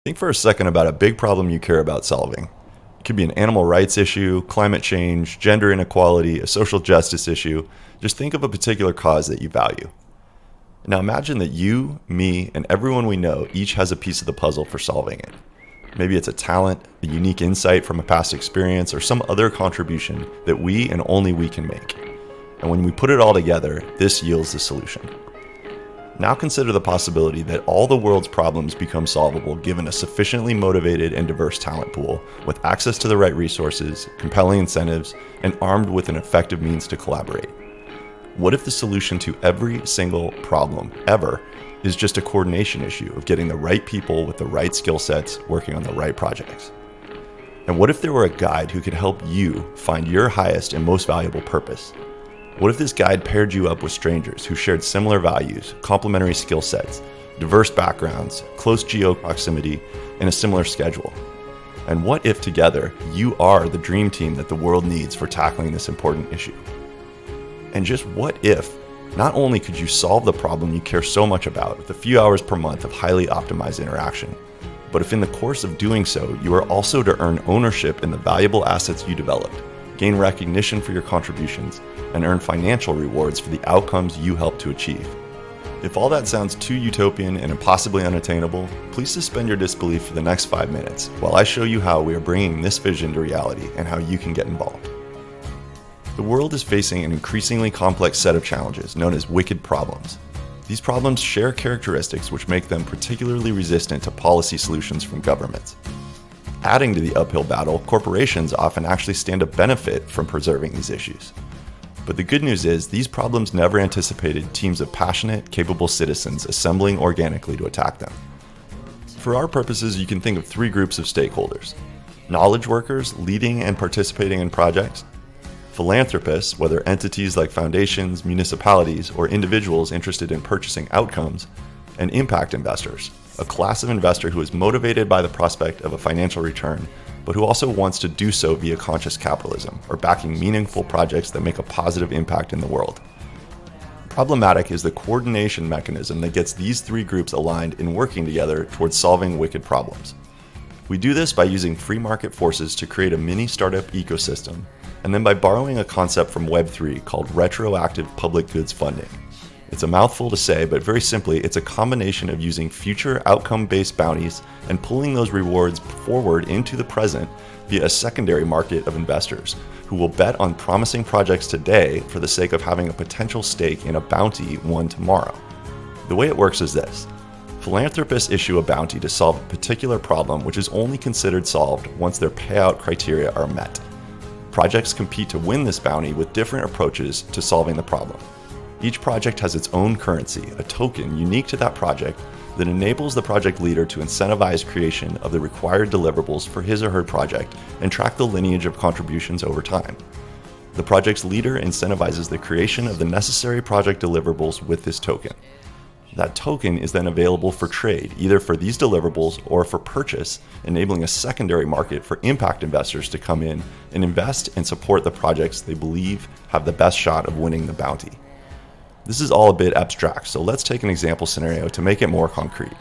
Think for a second about a big problem you care about solving. It could be an animal rights issue, climate change, gender inequality, a social justice issue. Just think of a particular cause that you value. Now imagine that you, me, and everyone we know each has a piece of the puzzle for solving it. Maybe it's a talent, a unique insight from a past experience, or some other contribution that we and only we can make. And when we put it all together, this yields the solution. Now consider the possibility that all the world's problems become solvable given a sufficiently motivated and diverse talent pool with access to the right resources, compelling incentives, and armed with an effective means to collaborate. What if the solution to every single problem ever is just a coordination issue of getting the right people with the right skill sets working on the right projects? And what if there were a guide who could help you find your highest and most valuable purpose? What if this guide paired you up with strangers who shared similar values, complementary skill sets, diverse backgrounds, close geo proximity, and a similar schedule? And what if together you are the dream team that the world needs for tackling this important issue? And just what if not only could you solve the problem you care so much about with a few hours per month of highly optimized interaction, but if in the course of doing so you are also to earn ownership in the valuable assets you developed, gain recognition for your contributions, and earn financial rewards for the outcomes you help to achieve. If all that sounds too utopian and impossibly unattainable, please suspend your disbelief for the next 5 minutes while I show you how we are bringing this vision to reality and how you can get involved. The world is facing an increasingly complex set of challenges known as wicked problems. These problems share characteristics which make them particularly resistant to policy solutions from governments. Adding to the uphill battle, corporations often actually stand to benefit from preserving these issues. But the good news is, these problems never anticipated teams of passionate, capable citizens assembling organically to attack them. For our purposes, you can think of 3 groups of stakeholders: knowledge workers leading and participating in projects, philanthropists, whether entities like foundations, municipalities, or individuals interested in purchasing outcomes, and impact investors, a class of investor who is motivated by the prospect of a financial return, but who also wants to do so via conscious capitalism, or backing meaningful projects that make a positive impact in the world. Problemattic is the coordination mechanism that gets these 3 groups aligned in working together towards solving wicked problems. We do this by using free market forces to create a mini startup ecosystem, and then by borrowing a concept from Web3 called retroactive public goods funding. It's a mouthful to say, but very simply, it's a combination of using future outcome-based bounties and pulling those rewards forward into the present via a secondary market of investors who will bet on promising projects today for the sake of having a potential stake in a bounty won tomorrow. The way it works is this. Philanthropists issue a bounty to solve a particular problem which is only considered solved once their payout criteria are met. Projects compete to win this bounty with different approaches to solving the problem. Each project has its own currency, a token unique to that project that enables the project leader to incentivize creation of the required deliverables for his or her project and track the lineage of contributions over time. The project's leader incentivizes the creation of the necessary project deliverables with this token. That token is then available for trade, either for these deliverables or for purchase, enabling a secondary market for impact investors to come in and invest and support the projects they believe have the best shot of winning the bounty. This is all a bit abstract, so let's take an example scenario to make it more concrete.